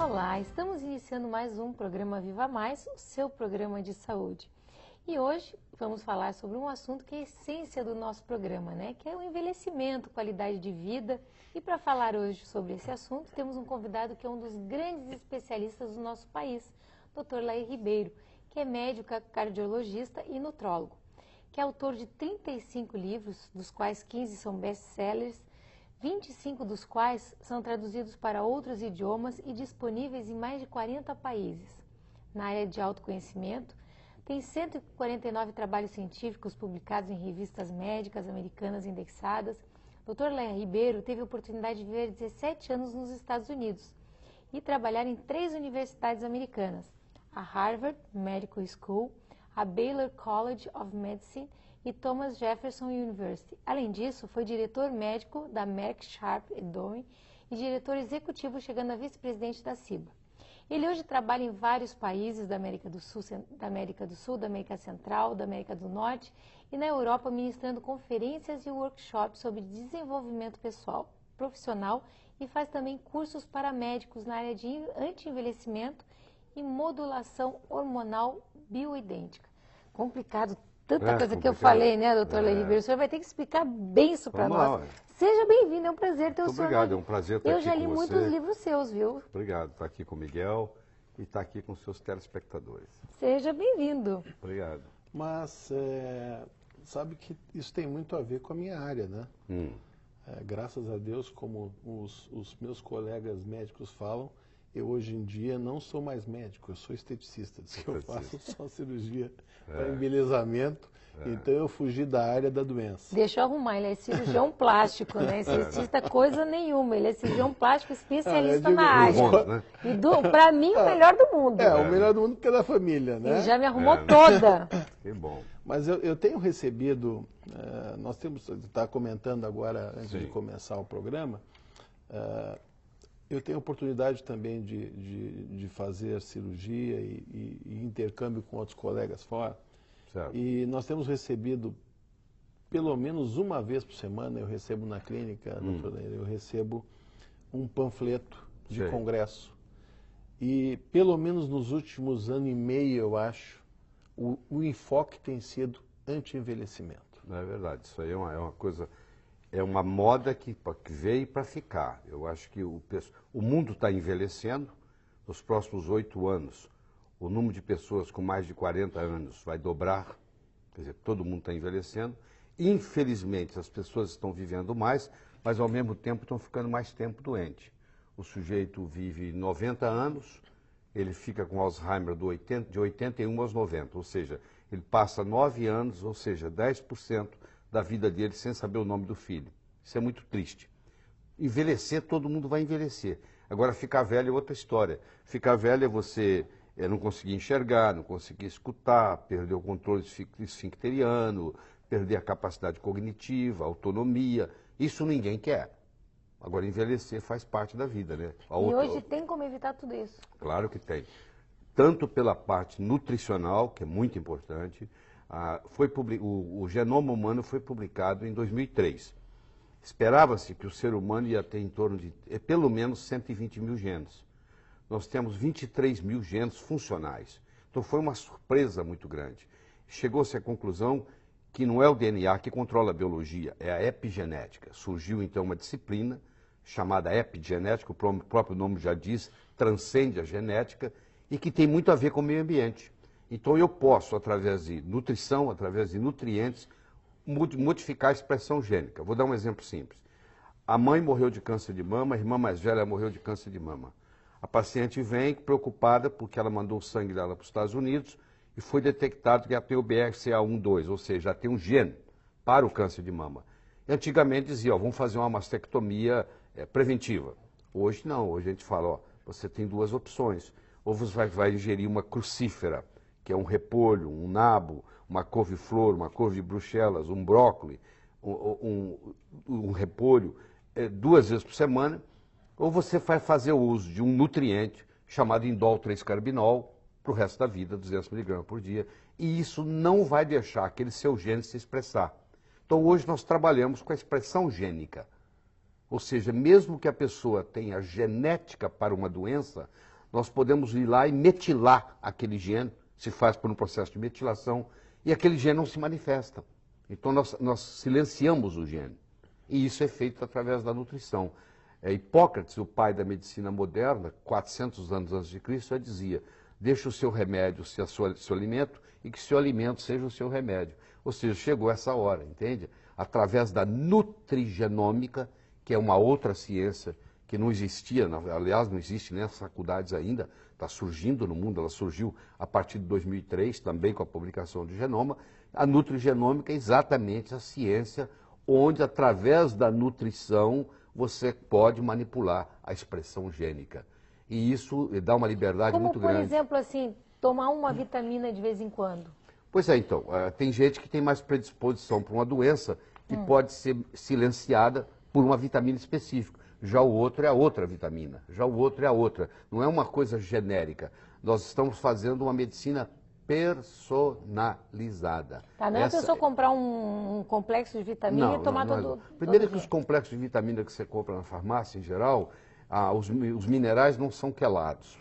Olá, estamos iniciando mais um programa Viva Mais, o seu programa de saúde. E hoje vamos falar sobre um assunto que é a essência do nosso programa, né? Que é o envelhecimento, qualidade de vida. E para falar hoje sobre esse assunto, temos um convidado que é um dos grandes especialistas do nosso país, Dr. Lair Ribeiro, que é médico cardiologista e nutrólogo, que é autor de 35 livros, dos quais 15 são best-sellers, 25 dos quais são traduzidos para outros idiomas e disponíveis em mais de 40 países. Na área de autoconhecimento, tem 149 trabalhos científicos publicados em revistas médicas americanas indexadas. Dr. Lair Ribeiro teve a oportunidade de viver 17 anos nos Estados Unidos e trabalhar em 3 universidades americanas, a Harvard Medical School, a Baylor College of Medicine e Thomas Jefferson University. Além disso, foi diretor médico da Merck Sharp Dohme e diretor executivo, chegando a vice-presidente da CIBA. Ele hoje trabalha em vários países da América do Sul, da América Central, da América do Norte e na Europa, ministrando conferências e workshops sobre desenvolvimento pessoal, profissional e faz também cursos para médicos na área de anti-envelhecimento e modulação hormonal bioidêntica. Complicado. Tanta coisa que eu falei, né, doutor Lair Ribeiro? O senhor vai ter que explicar bem isso para nós. Seja bem-vindo, é um prazer ter o senhor. Obrigado, é um prazer estar aqui com você. Eu já li muitos livros seus, viu? Obrigado, estar aqui com o Miguel e estar aqui com os seus telespectadores. Seja bem-vindo. Obrigado. Mas, sabe que isso tem muito a ver com a minha área, né? Graças a Deus, como os meus colegas médicos falam, eu hoje em dia não sou mais médico, eu sou esteticista. Diz que eu faço só cirurgia para embelezamento, então eu fugi da área da doença. Deixa eu arrumar, ele é cirurgião plástico, né? Esteticista coisa nenhuma, ele é cirurgião plástico especialista na área. Né? E para mim, o melhor do mundo. O melhor do mundo porque é da família, né? Ele já me arrumou toda. Que bom. Mas eu tenho recebido, nós temos, está comentando agora, antes de começar o programa, eu tenho oportunidade também de fazer cirurgia e intercâmbio com outros colegas fora. Certo. E nós temos recebido, pelo menos uma vez por semana, eu recebo na clínica, eu recebo um panfleto de congresso. E pelo menos nos últimos ano e meio, eu acho, o enfoque tem sido anti-envelhecimento. É verdade, isso aí é uma coisa... É uma moda que veio para ficar. Eu acho que o mundo está envelhecendo. Nos próximos 8 anos, o número de pessoas com mais de 40 anos vai dobrar. Quer dizer, todo mundo está envelhecendo. Infelizmente, as pessoas estão vivendo mais, mas ao mesmo tempo estão ficando mais tempo doente. O sujeito vive 90 anos, ele fica com Alzheimer de 81 aos 90, ou seja, ele passa 9 anos, ou seja, 10% da vida dele sem saber o nome do filho. Isso é muito triste. Envelhecer, todo mundo vai envelhecer. Agora, ficar velho é outra história. Ficar velho é você não conseguir enxergar, não conseguir escutar, perder o controle esfincteriano, perder a capacidade cognitiva, a autonomia. Isso ninguém quer. Agora, envelhecer faz parte da vida, né? Hoje tem como evitar tudo isso? Claro que tem. Tanto pela parte nutricional, que é muito importante. O genoma humano foi publicado em 2003. Esperava-se que o ser humano ia ter em torno de pelo menos 120 mil genes. Nós temos 23 mil genes funcionais. Então foi uma surpresa muito grande. Chegou-se à conclusão que não é o DNA que controla a biologia, é a epigenética. Surgiu então uma disciplina chamada epigenética, o próprio nome já diz, transcende a genética e que tem muito a ver com o meio ambiente. Então eu posso, através de nutrição, através de nutrientes, modificar a expressão gênica. Vou dar um exemplo simples. A mãe morreu de câncer de mama, a irmã mais velha morreu de câncer de mama. A paciente vem preocupada porque ela mandou o sangue dela para os Estados Unidos e foi detectado que ela tem o BRCA1-2, ou seja, já tem um gene para o câncer de mama. E antigamente dizia, vamos fazer uma mastectomia preventiva. Hoje não, hoje a gente fala, você tem 2 opções. Ou você vai ingerir uma crucífera, que é um repolho, um nabo, uma couve-flor, uma couve de Bruxelas, um brócolis, um repolho, 2 vezes por semana, ou você vai fazer o uso de um nutriente chamado indol 3-carbinol para o resto da vida, 200 mg por dia, e isso não vai deixar aquele seu gene se expressar. Então hoje nós trabalhamos com a expressão gênica, ou seja, mesmo que a pessoa tenha genética para uma doença, nós podemos ir lá e metilar aquele gene, se faz por um processo de metilação, e aquele gene não se manifesta. Então nós silenciamos o gene. E isso é feito através da nutrição. Hipócrates, o pai da medicina moderna, 400 anos antes de Cristo, já dizia: deixe o seu remédio ser seu alimento e que seu alimento seja o seu remédio. Ou seja, chegou essa hora, entende? Através da nutrigenômica, que é uma outra ciência que não existia, aliás, não existe nessas faculdades ainda, está surgindo no mundo, ela surgiu a partir de 2003, também com a publicação do genoma. A nutrigenômica é exatamente a ciência onde, através da nutrição, você pode manipular a expressão gênica. E isso dá uma liberdade muito grande. Como, por exemplo, assim, tomar uma vitamina de vez em quando? Pois é, então, tem gente que tem mais predisposição para uma doença que pode ser silenciada por uma vitamina específica. Já o outro é a outra vitamina, já o outro é a outra. Não é uma coisa genérica. Nós estamos fazendo uma medicina personalizada. Tá, não é a pessoa comprar um complexo de vitamina e tomar todo. Primeiro que os complexos de vitamina que você compra na farmácia, em geral, os minerais não são quelados.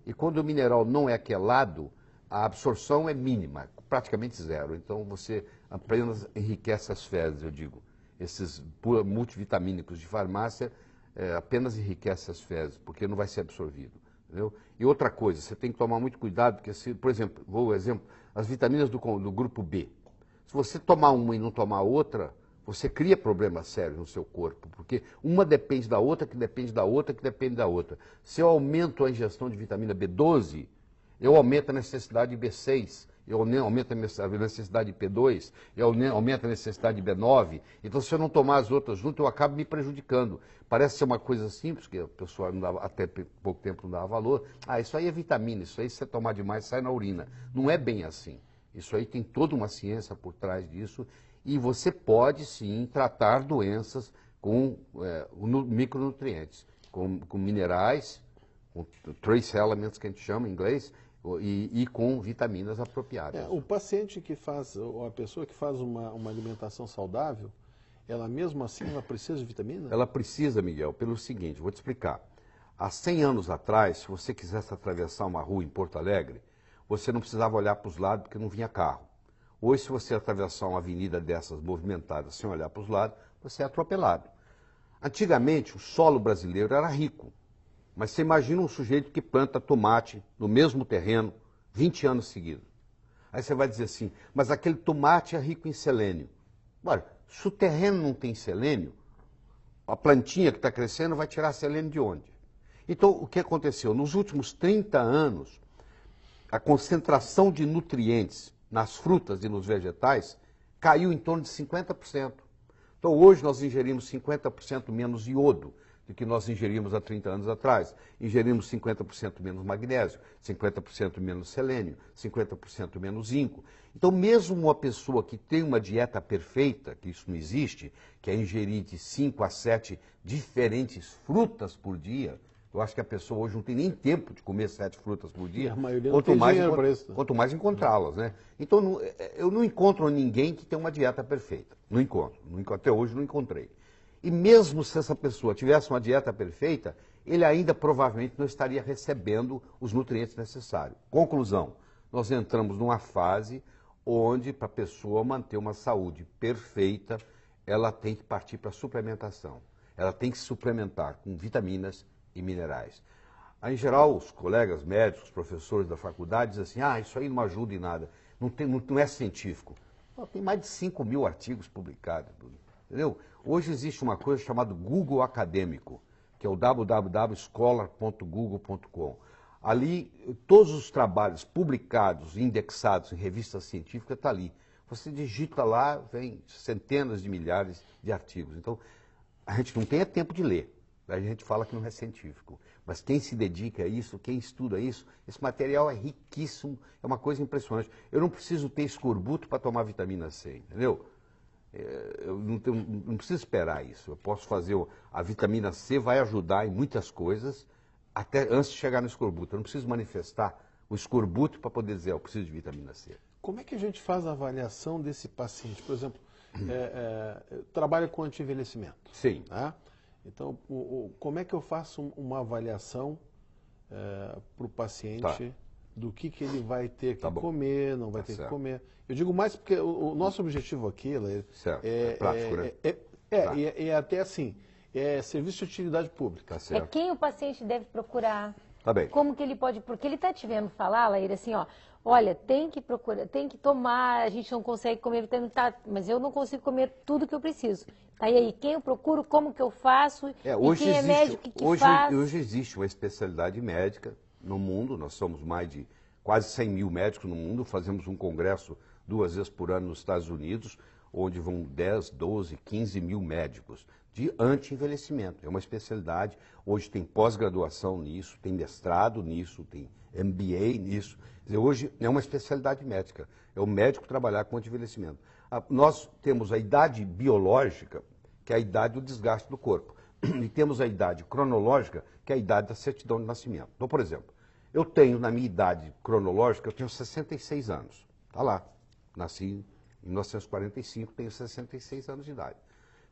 E quando o mineral não é quelado, a absorção é mínima, praticamente zero. Então você apenas enriquece as fezes, eu digo. Esses multivitamínicos de farmácia apenas enriquecem as fezes, porque não vai ser absorvido. Entendeu? E outra coisa, você tem que tomar muito cuidado, porque, por exemplo, as vitaminas do grupo B. Se você tomar uma e não tomar outra, você cria problemas sérios no seu corpo, porque uma depende da outra, que depende da outra, que depende da outra. Se eu aumento a ingestão de vitamina B12, eu aumento a necessidade de B6, eu aumento a necessidade de P2, eu aumento a necessidade de B9. Então, se eu não tomar as outras juntas, eu acabo me prejudicando. Parece ser uma coisa simples, que a pessoa até pouco tempo não dava valor. Isso aí é vitamina, isso aí se você tomar demais sai na urina. Não é bem assim. Isso aí tem toda uma ciência por trás disso. E você pode, sim, tratar doenças com micronutrientes, com minerais, com trace elements, que a gente chama em inglês, e com vitaminas apropriadas. O paciente que faz, ou a pessoa que faz uma alimentação saudável, ela mesmo assim ela precisa de vitamina? Ela precisa, Miguel, pelo seguinte, vou te explicar. Há 100 anos atrás, se você quisesse atravessar uma rua em Porto Alegre, você não precisava olhar para os lados porque não vinha carro. Hoje, se você atravessar uma avenida dessas movimentadas sem olhar para os lados, você é atropelado. Antigamente, o solo brasileiro era rico. Mas você imagina um sujeito que planta tomate no mesmo terreno 20 anos seguidos. Aí você vai dizer assim, mas aquele tomate é rico em selênio. Olha, se o terreno não tem selênio, a plantinha que está crescendo vai tirar selênio de onde? Então, o que aconteceu? Nos últimos 30 anos, a concentração de nutrientes nas frutas e nos vegetais caiu em torno de 50%. Então, hoje nós ingerimos 50% menos iodo do que nós ingerimos há 30 anos atrás. Ingerimos 50% menos magnésio, 50% menos selênio, 50% menos zinco. Então, mesmo uma pessoa que tem uma dieta perfeita, que isso não existe, que é ingerir de 5 a 7 diferentes frutas por dia, eu acho que a pessoa hoje não tem nem tempo de comer 7 frutas por dia, a maioria não tem dinheiro para isso, né? Quanto mais encontrá-las, né? Então, eu não encontro ninguém que tenha uma dieta perfeita. Não encontro. Até hoje não encontrei. E mesmo se essa pessoa tivesse uma dieta perfeita, ele ainda provavelmente não estaria recebendo os nutrientes necessários. Conclusão, nós entramos numa fase onde, para a pessoa manter uma saúde perfeita, ela tem que partir para a suplementação. Ela tem que se suplementar com vitaminas e minerais. Em geral, os colegas médicos, professores da faculdade dizem assim, isso aí não ajuda em nada, não é científico. Tem mais de 5 mil artigos publicados, entendeu? Hoje existe uma coisa chamada Google Acadêmico, que é o www.scholar.google.com. Ali, todos os trabalhos publicados, indexados em revistas científicas, estão ali. Você digita lá, vem centenas de milhares de artigos. Então, a gente não tem tempo de ler. A gente fala que não é científico. Mas quem se dedica a isso, quem estuda isso, esse material é riquíssimo, é uma coisa impressionante. Eu não preciso ter escorbuto para tomar vitamina C, entendeu? Eu não preciso esperar isso. Eu posso fazer. A vitamina C vai ajudar em muitas coisas, até antes de chegar no escorbuto. Eu não preciso manifestar o escorbuto para poder dizer, eu preciso de vitamina C. Como é que a gente faz a avaliação desse paciente? Por exemplo, trabalha com anti-envelhecimento. Sim. Tá? Então, como é que eu faço uma avaliação para o paciente Tá. do que ele vai ter que Tá bom. comer, não vai Tá ter certo. que comer. Eu digo mais porque o nosso objetivo aqui, Laíra, Certo. É prático, né? Tá. é até assim, é serviço de utilidade pública. Tá É certo. quem o paciente deve procurar. Tá bem. Como que ele pode, porque ele está te vendo falar, Laíra, assim, ó, olha, tem que procurar, tem que tomar, a gente não consegue comer vitamina, tá, mas eu não consigo comer tudo que eu preciso. Tá, e aí, quem eu procuro, como que eu faço, e quem é médico, o que faz? Hoje existe uma especialidade médica no mundo, nós somos mais de quase 100 mil médicos no mundo, fazemos um congresso 2 vezes por ano nos Estados Unidos, onde vão 10, 12, 15 mil médicos de anti-envelhecimento. É uma especialidade, hoje tem pós-graduação nisso, tem mestrado nisso, tem MBA nisso. Quer dizer, hoje é uma especialidade médica, é o médico trabalhar com anti-envelhecimento. Nós temos a idade biológica, que é a idade do desgaste do corpo, e temos a idade cronológica, que é a idade da certidão de nascimento. Então, por exemplo, eu tenho, na minha idade cronológica, eu tenho 66 anos. Está lá. Nasci em 1945, tenho 66 anos de idade.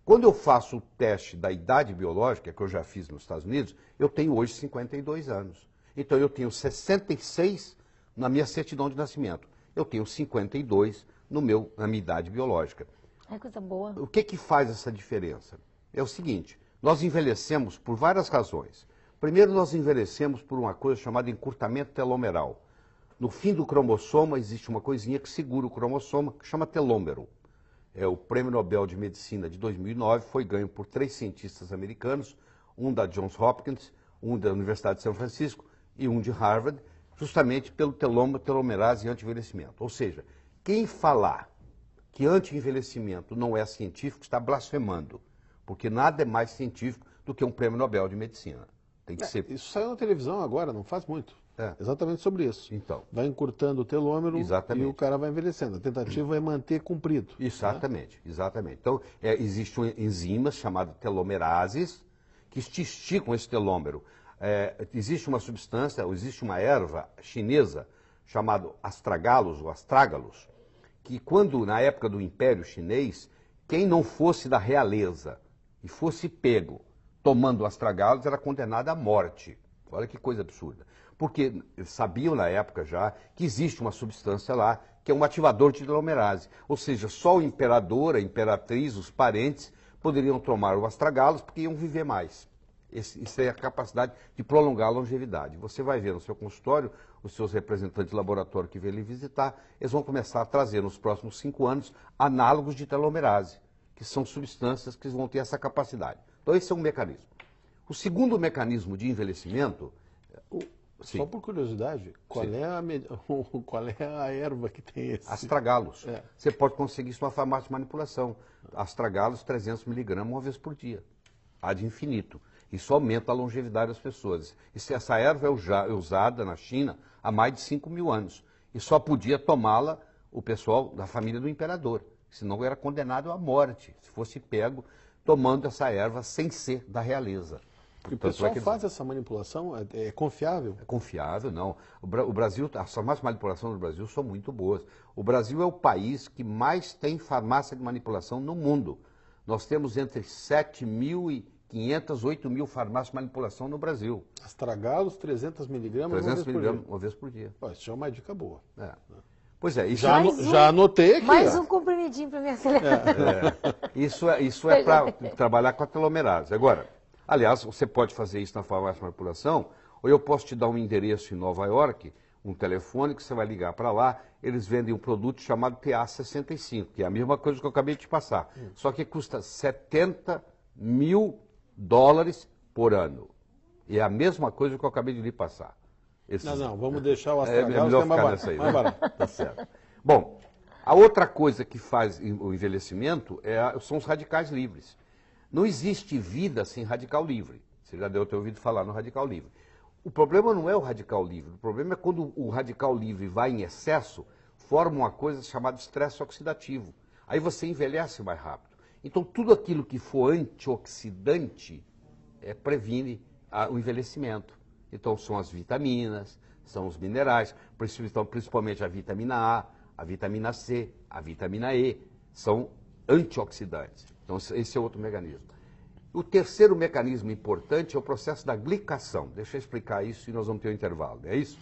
Quando eu faço o teste da idade biológica, que eu já fiz nos Estados Unidos, eu tenho hoje 52 anos. Então, eu tenho 66 na minha certidão de nascimento. Eu tenho 52 na minha idade biológica. É coisa boa. O que faz essa diferença? É o seguinte, nós envelhecemos por várias razões. Primeiro, nós envelhecemos por uma coisa chamada encurtamento telomeral. No fim do cromossoma existe uma coisinha que segura o cromossoma, que chama telômero. O Prêmio Nobel de Medicina de 2009 foi ganho por 3 cientistas americanos, um da Johns Hopkins, um da Universidade de São Francisco e um de Harvard, justamente pelo telomerase e anti-envelhecimento. Ou seja, quem falar que anti-envelhecimento não é científico está blasfemando, porque nada é mais científico do que um Prêmio Nobel de Medicina. Tem que ser. Isso saiu na televisão agora, não faz muito. Exatamente sobre isso. Então. Vai encurtando o telômero Exatamente. e o cara vai envelhecendo. A tentativa é manter comprido. Exatamente, exatamente. Então, existem enzimas chamadas telomerases que esticam esse telômero. Existe uma substância, existe uma erva chinesa chamada astragalus ou astrágalos, que quando, na época do Império Chinês, quem não fosse da realeza e fosse pego tomando astragalus era condenado à morte. Olha que coisa absurda. Porque sabiam na época já que existe uma substância lá que é um ativador de telomerase. Ou seja, só o imperador, a imperatriz, os parentes poderiam tomar o astragalus porque iam viver mais. Isso é a capacidade de prolongar a longevidade. Você vai ver no seu consultório, os seus representantes de laboratório que vêm lhe visitar, eles vão começar a trazer nos próximos 5 anos análogos de telomerase, que são substâncias que vão ter essa capacidade. Então esse é um mecanismo. O segundo mecanismo de envelhecimento... Sim. Só por curiosidade, qual é a erva que tem esse? Astragalus. Você pode conseguir isso numa farmácia de manipulação. Astragalus 300 miligramas uma vez por dia. Ad infinito. Isso aumenta a longevidade das pessoas. Essa erva é usada na China há mais de 5 mil anos. E só podia tomá-la o pessoal da família do imperador. Senão era condenado à morte, se fosse pego tomando essa erva sem ser da realeza. E o pessoal faz essa manipulação? É confiável? É confiável, não. O Brasil, as farmácias de manipulação no Brasil são muito boas. O Brasil é o país que mais tem farmácia de manipulação no mundo. Nós temos entre 7.500 e 8.000 farmácias de manipulação no Brasil. Astragalos, 300 miligramas 300 miligramas uma vez por dia. Pô, isso é uma dica boa. Pois é. Isso já anotei aqui. Mais um comprimidinho para me acelerar. Isso é para trabalhar com a telomerase. Agora... Aliás, você pode fazer isso na farmácia de manipulação, ou eu posso te dar um endereço em Nova York, um telefone que você vai ligar para lá, eles vendem um produto chamado TA65, que é a mesma coisa que eu acabei de te passar, só que custa $70 mil por ano. E é a mesma coisa que eu acabei de lhe passar. Não, vamos deixar o astragalos que é mais barato. Mais barato. Tá certo. Bom, a outra coisa que faz o envelhecimento são os radicais livres. Não existe vida sem radical livre. Você já deve ter ouvido falar no radical livre. O problema não é o radical livre. O problema é quando o radical livre vai em excesso, forma uma coisa chamada estresse oxidativo. Aí você envelhece mais rápido. Então, tudo aquilo que for antioxidante previne o envelhecimento. Então, são as vitaminas, são os minerais, principalmente a vitamina A, a vitamina C, a vitamina E, são antioxidantes. Então, esse é outro mecanismo. O terceiro mecanismo importante é o processo da glicação. Deixa eu explicar isso e nós vamos ter um intervalo, é isso?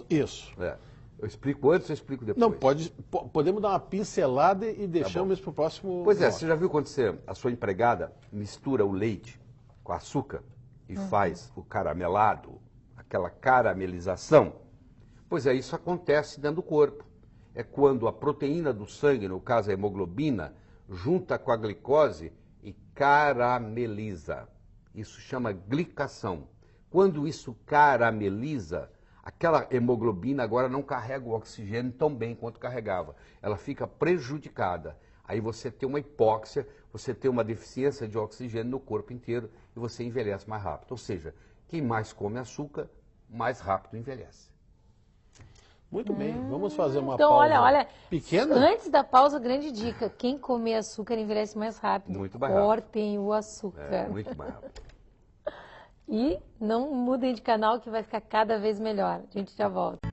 Isso. É. Eu explico antes ou eu explico depois? Não, podemos dar uma pincelada e deixamos isso para o próximo Pois é, bloco. você já viu quando a sua empregada mistura o leite com açúcar e faz o caramelado, aquela caramelização? Pois é, isso acontece dentro do corpo. É quando a proteína do sangue, no caso a hemoglobina, junta com a glicose e carameliza. Isso chama glicação. Quando isso carameliza, aquela hemoglobina agora não carrega o oxigênio tão bem quanto carregava. Ela fica prejudicada. Aí você tem uma hipóxia, você tem uma deficiência de oxigênio no corpo inteiro e você envelhece mais rápido. Ou seja, quem mais come açúcar, mais rápido envelhece. Muito bem, vamos fazer uma Então, pausa olha, pequena. antes da pausa, grande dica. Quem comer açúcar envelhece mais rápido. Muito mais rápido. Cortem o açúcar. É, muito mais rápido. E não mudem de canal que vai ficar cada vez melhor. A gente já volta.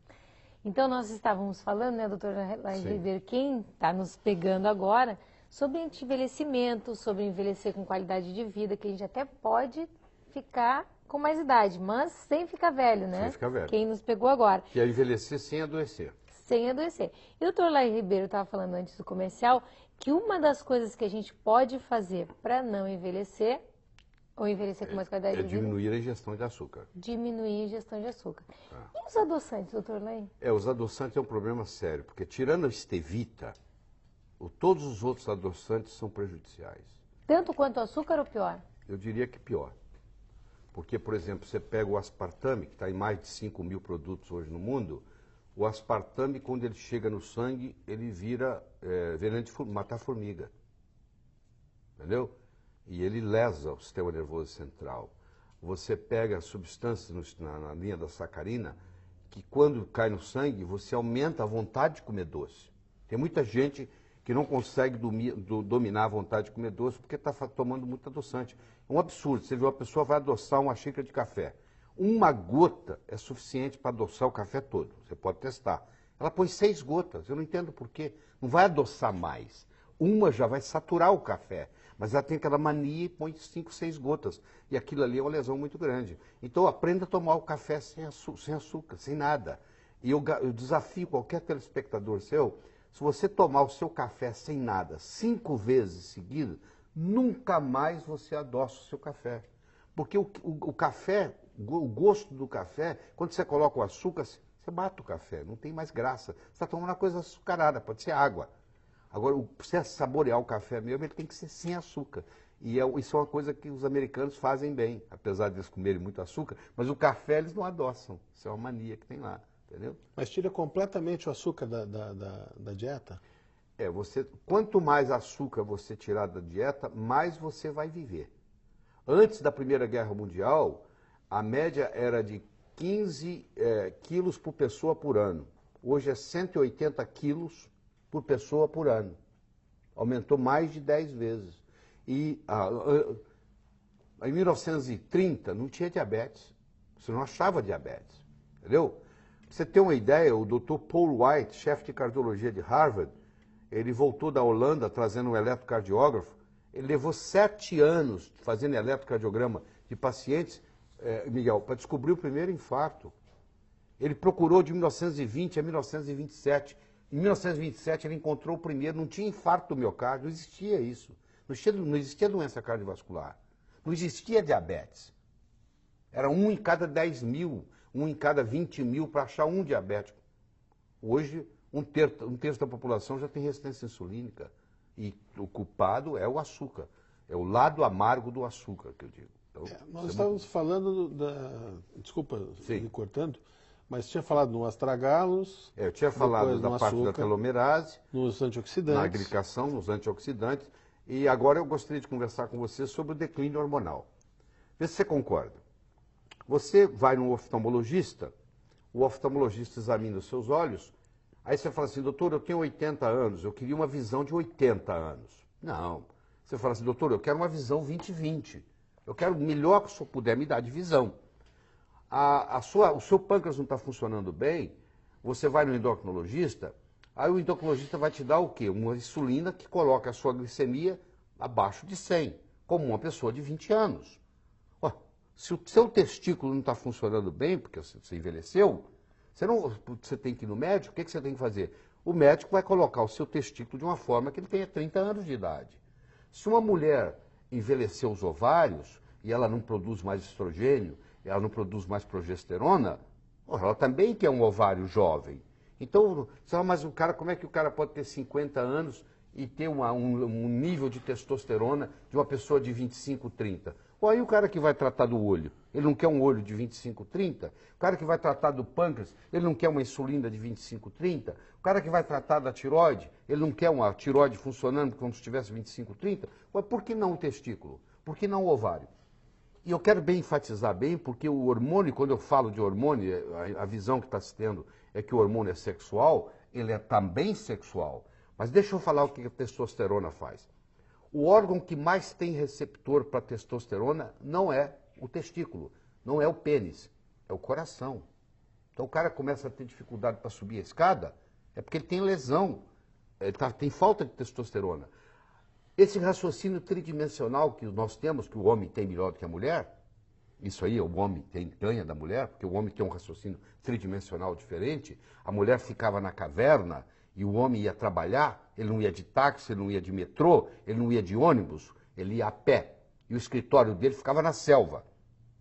Então, nós estávamos falando, né, doutora Laís Ribeiro, quem está nos pegando agora, sobre envelhecimento, sobre envelhecer com qualidade de vida, que a gente até pode ficar com mais idade, mas sem ficar velho, né? Sem ficar velho. Quem nos pegou agora. Que é envelhecer sem adoecer. Sem adoecer. E o doutor Laís Ribeiro estava falando antes do comercial que uma das coisas que a gente pode fazer para não envelhecer, ou envelhecer com mais qualidade de vida, diminuir a ingestão de açúcar. diminuir a ingestão de açúcar. E os adoçantes, doutor Laís? Os adoçantes é um problema sério, porque tirando a stevia, todos os outros adoçantes são prejudiciais. Tanto quanto o açúcar ou pior? Eu diria que pior. Porque, por exemplo, você pega o aspartame, que está em mais de 5 mil produtos hoje no mundo, o aspartame, quando ele chega no sangue, ele vira veneno de matar formiga. Entendeu? E ele lesa o sistema nervoso central. Você pega substâncias na linha da sacarina, que quando cai no sangue, você aumenta a vontade de comer doce. Tem muita gente que não consegue dominar a vontade de comer doce porque está tomando muito adoçante. É um absurdo. Você vê uma pessoa vai adoçar uma xícara de café. Uma gota é suficiente para adoçar o café todo. Você pode testar. Ela põe 6 gotas. Eu não entendo por quê. Não vai adoçar mais. Uma já vai saturar o café. Mas ela tem aquela mania e põe 5, 6 gotas. E aquilo ali é uma lesão muito grande. Então aprenda a tomar o café sem açúcar, sem nada. E eu desafio qualquer telespectador seu, se você tomar o seu café sem nada 5 vezes seguidas, nunca mais você adoça o seu café. Porque o café, o gosto do café, quando você coloca o açúcar, você mata o café, não tem mais graça. Você está tomando uma coisa açucarada, pode ser água. Agora, para você saborear o café mesmo, ele tem que ser sem açúcar. E isso é uma coisa que os americanos fazem bem, apesar de eles comerem muito açúcar, mas o café eles não adoçam. Isso é uma mania que tem lá, entendeu? Mas tira completamente o açúcar da dieta? Quanto mais açúcar você tirar da dieta, mais você vai viver. Antes da Primeira Guerra Mundial, a média era de 15 quilos por pessoa por ano. Hoje é 180 quilos por pessoa por ano. Aumentou mais de 10 vezes. E em 1930 não tinha diabetes. Você não achava diabetes. Entendeu? Pra você ter uma ideia, o Dr. Paul White, chefe de cardiologia de Harvard, ele voltou da Holanda trazendo um eletrocardiógrafo. Ele levou 7 anos fazendo eletrocardiograma de pacientes, Miguel, para descobrir o primeiro infarto. Ele procurou de 1920 a 1927. Em 1927 ele encontrou o primeiro, não tinha infarto do miocárdio, não existia isso. Não existia doença cardiovascular. Não existia diabetes. Era 1 em cada 10 mil, 1 em cada 20 mil para achar um diabético. Hoje, um terço da população já tem resistência insulínica. E o culpado é o açúcar. É o lado amargo do açúcar, que eu digo. Então, nós estávamos falando desculpa, me cortando, mas tinha falado no astragalos. Eu tinha falado da parte da telomerase, nos antioxidantes. na glicação, nos antioxidantes. E agora eu gostaria de conversar com você sobre o declínio hormonal. Vê se você concorda. Você vai num oftalmologista, o oftalmologista examina os seus olhos, aí você fala assim, doutor, eu tenho 80 anos, eu queria uma visão de 80 anos. Não. Você fala assim, doutor, eu quero uma visão 20/20. Eu quero o melhor que o senhor puder me dar de visão. O seu pâncreas não está funcionando bem, você vai no endocrinologista, aí o endocrinologista vai te dar o quê? Uma insulina que coloca a sua glicemia abaixo de 100. como uma pessoa de 20 anos. Ó, se o seu testículo não está funcionando bem, porque você envelheceu, você tem que ir no médico, o que você tem que fazer? O médico vai colocar o seu testículo de uma forma que ele tenha 30 anos de idade. Se uma mulher envelheceu os ovários e ela não produz mais estrogênio, ela não produz mais progesterona, ela também quer um ovário jovem. Então, mas o cara, como é que o cara pode ter 50 anos e ter um nível de testosterona de uma pessoa de 25, 30? Aí o cara que vai tratar do olho, ele não quer um olho de 25, 30? O cara que vai tratar do pâncreas, ele não quer uma insulina de 25, 30? O cara que vai tratar da tireoide, ele não quer uma tireoide funcionando como se tivesse 25, 30? Por que não o testículo? Por que não o ovário? E eu quero bem enfatizar bem, porque o hormônio, quando eu falo de hormônio, a visão que está se tendo é que o hormônio é sexual, ele é também sexual. Mas deixa eu falar o que a testosterona faz. O órgão que mais tem receptor para testosterona não é o testículo, não é o pênis, é o coração. Então o cara começa a ter dificuldade para subir a escada, é porque ele tem lesão, tem falta de testosterona. Esse raciocínio tridimensional que nós temos, que o homem tem melhor do que a mulher, isso aí o homem ganha da mulher, porque o homem tem um raciocínio tridimensional diferente. A mulher ficava na caverna e o homem ia trabalhar, ele não ia de táxi, ele não ia de metrô, ele não ia de ônibus, ele ia a pé. E o escritório dele ficava na selva.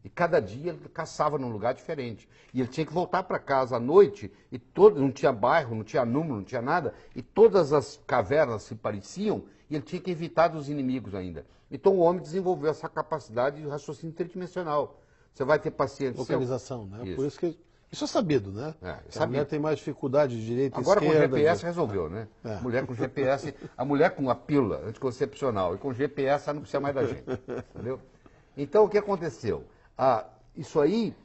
E cada dia ele caçava num lugar diferente. E ele tinha que voltar para casa à noite, e não tinha bairro, não tinha número, não tinha nada, e todas as cavernas se pareciam, e ele tinha que evitar dos inimigos ainda. Então o homem desenvolveu essa capacidade de raciocínio tridimensional. Você vai ter pacientes... Localização, né? Isso. Por isso que... Isso é sabido, né? A mulher tem mais dificuldade de direita e esquerda. Agora com GPS de... resolveu, né? Mulher com GPS, a mulher com a pílula anticoncepcional e com GPS ela não precisa mais da gente, entendeu? Então o que aconteceu? Isso aí,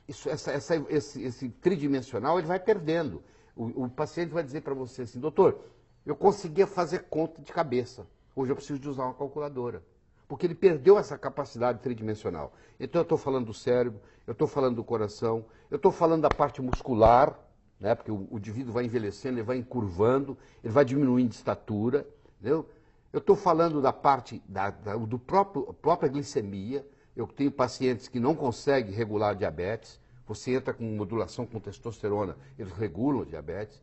esse tridimensional, ele vai perdendo. O paciente vai dizer para você assim, doutor, eu conseguia fazer conta de cabeça, hoje eu preciso de usar uma calculadora. Porque ele perdeu essa capacidade tridimensional. Então eu estou falando do cérebro, eu estou falando do coração, eu estou falando da parte muscular, né? Porque o indivíduo vai envelhecendo, ele vai encurvando, ele vai diminuindo de estatura, entendeu? Eu estou falando da parte do própria glicemia. Eu tenho pacientes que não conseguem regular a diabetes. Você entra com modulação com testosterona, eles regulam a diabetes.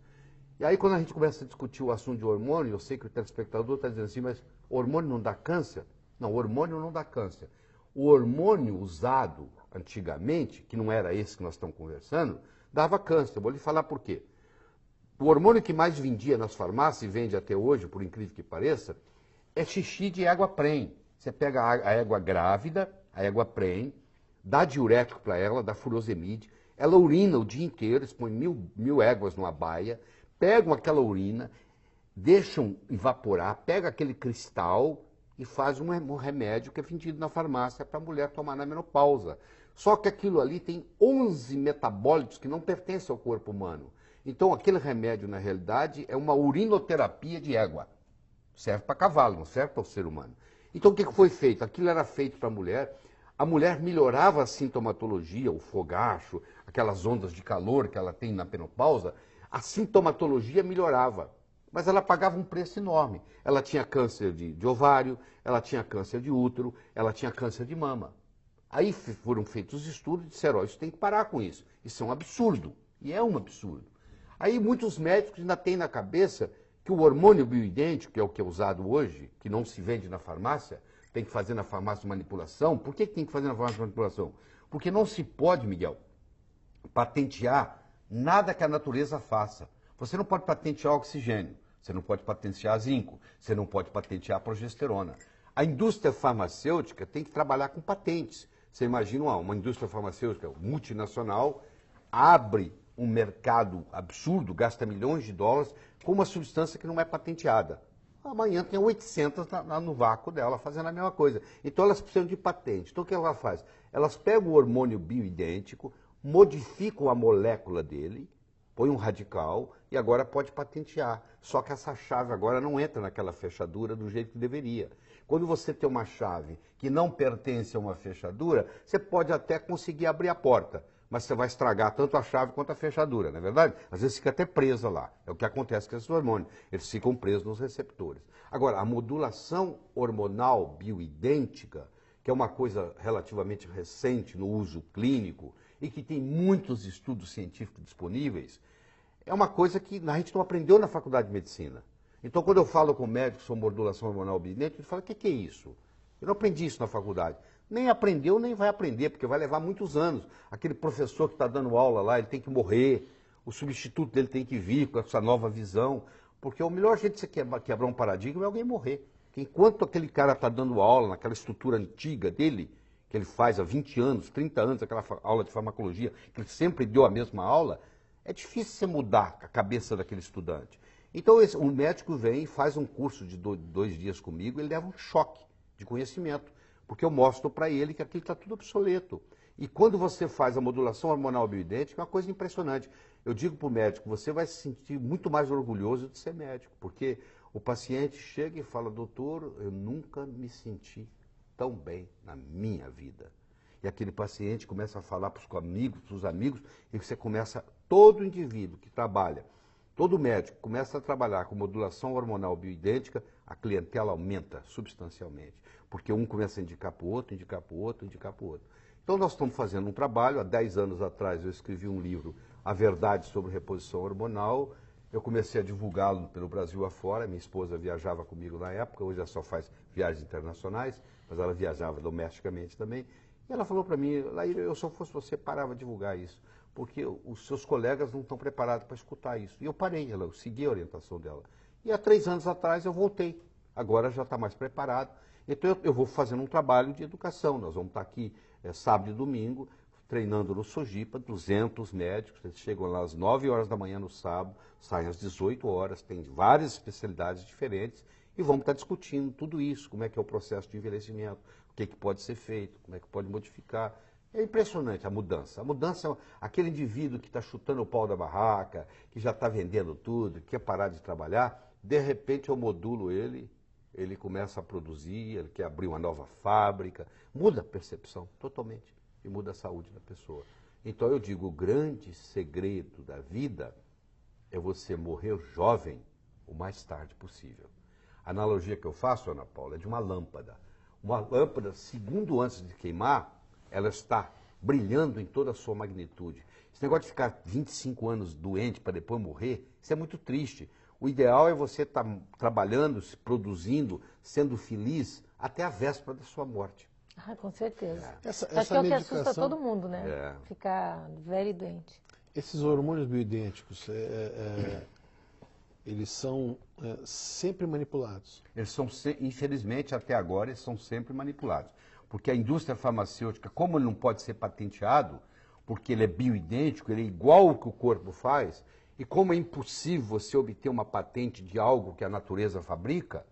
E aí quando a gente começa a discutir o assunto de hormônio, eu sei que o telespectador está dizendo assim, mas hormônio não dá câncer? Não, o hormônio não dá câncer. O hormônio usado antigamente, que não era esse que nós estamos conversando, dava câncer. Eu vou lhe falar por quê. O hormônio que mais vendia nas farmácias, e vende até hoje, por incrível que pareça, é xixi de égua prenhe. Você pega a égua grávida, a égua prenhe, dá diurético para ela, dá furosemide, ela urina o dia inteiro, eles põem mil éguas numa baia, pegam aquela urina, deixam evaporar, pega aquele cristal e faz um remédio que é vendido na farmácia para a mulher tomar na menopausa. Só que aquilo ali tem 11 metabólitos que não pertencem ao corpo humano. Então aquele remédio, na realidade, é uma urinoterapia de égua. Serve para cavalo, não serve para o ser humano. Então o que foi feito? Aquilo era feito para a mulher melhorava a sintomatologia, o fogacho, aquelas ondas de calor que ela tem na menopausa, a sintomatologia melhorava. Mas ela pagava um preço enorme. Ela tinha câncer de ovário, ela tinha câncer de útero, ela tinha câncer de mama. Aí foram feitos estudos e disseram, isso tem que parar com isso. Isso é um absurdo. E é um absurdo. Aí muitos médicos ainda têm na cabeça que o hormônio bioidêntico, que é o que é usado hoje, que não se vende na farmácia, tem que fazer na farmácia manipulação. Por que tem que fazer na farmácia manipulação? Porque não se pode, Miguel, patentear nada que a natureza faça. Você não pode patentear oxigênio, você não pode patentear zinco, você não pode patentear progesterona. A indústria farmacêutica tem que trabalhar com patentes. Você imagina uma indústria farmacêutica multinacional, abre um mercado absurdo, gasta milhões de dólares com uma substância que não é patenteada. Amanhã tem 800 no vácuo dela fazendo a mesma coisa. Então elas precisam de patente. Então o que ela faz? Elas pegam o hormônio bioidêntico, modificam a molécula dele, põe um radical e agora pode patentear. Só que essa chave agora não entra naquela fechadura do jeito que deveria. Quando você tem uma chave que não pertence a uma fechadura, você pode até conseguir abrir a porta, mas você vai estragar tanto a chave quanto a fechadura, não é verdade? Às vezes fica até presa lá. É o que acontece com esses hormônios. Eles ficam presos nos receptores. Agora, a modulação hormonal bioidêntica, que é uma coisa relativamente recente no uso clínico e que tem muitos estudos científicos disponíveis, é uma coisa que a gente não aprendeu na faculdade de medicina. Então, quando eu falo com médicos sobre modulação hormonal bioidêntica, ele fala, o que é isso? Eu não aprendi isso na faculdade. Nem aprendeu, nem vai aprender, porque vai levar muitos anos. Aquele professor que está dando aula lá, ele tem que morrer, o substituto dele tem que vir com essa nova visão, porque o melhor jeito de você quebrar um paradigma é alguém morrer. Porque enquanto aquele cara está dando aula naquela estrutura antiga dele, que ele faz há 20 anos, 30 anos, aquela aula de farmacologia, que ele sempre deu a mesma aula, é difícil você mudar a cabeça daquele estudante. Então, um médico vem e faz um curso de 2 dias comigo, ele leva um choque de conhecimento, porque eu mostro para ele que aquilo está tudo obsoleto. E quando você faz a modulação hormonal bioidêntica, é uma coisa impressionante. Eu digo para o médico, você vai se sentir muito mais orgulhoso de ser médico, porque o paciente chega e fala, doutor, eu nunca me senti tão bem na minha vida. E aquele paciente começa a falar para os amigos, e você começa, todo indivíduo que trabalha, todo médico começa a trabalhar com modulação hormonal bioidêntica, a clientela aumenta substancialmente, porque um começa a indicar para o outro, indicar para o outro, indicar para o outro. Então nós estamos fazendo um trabalho, há 10 anos atrás eu escrevi um livro, A Verdade sobre Reposição Hormonal, eu comecei a divulgá-lo pelo Brasil afora, minha esposa viajava comigo na época, hoje ela só faz viagens internacionais, mas ela viajava domesticamente também, e ela falou para mim, Laíra, eu se eu fosse você, parava de divulgar isso, porque os seus colegas não estão preparados para escutar isso. E eu parei, eu segui a orientação dela. E há 3 anos atrás eu voltei, agora já está mais preparado, então eu vou fazendo um trabalho de educação, nós vamos estar aqui sábado e domingo, treinando no Sojipa, 200 médicos, eles chegam lá às 9 horas da manhã no sábado, saem às 18 horas, tem várias especialidades diferentes, e vamos estar discutindo tudo isso, como é que é o processo de envelhecimento, o que pode ser feito, como é que pode modificar. É impressionante a mudança. A mudança é aquele indivíduo que está chutando o pau da barraca, que já está vendendo tudo, que quer parar de trabalhar, de repente eu modulo ele começa a produzir, ele quer abrir uma nova fábrica, muda a percepção totalmente e muda a saúde da pessoa. Então eu digo, o grande segredo da vida é você morrer jovem o mais tarde possível. A analogia que eu faço, Ana Paula, é de uma lâmpada. Uma lâmpada, segundo antes de queimar, ela está brilhando em toda a sua magnitude. Esse negócio de ficar 25 anos doente para depois morrer, isso é muito triste. O ideal é você estar trabalhando, se produzindo, sendo feliz até a véspera da sua morte. Ah, com certeza. Essa Acho que é o que medicação, assusta todo mundo, né? É. Ficar velho e doente. esses hormônios bioidênticos, eles são sempre manipulados. Eles são, infelizmente, até agora, eles são sempre manipulados. Porque a indústria farmacêutica, como ele não pode ser patenteado, porque ele é bioidêntico, ele é igual ao que o corpo faz, e como é impossível você obter uma patente de algo que a natureza fabrica,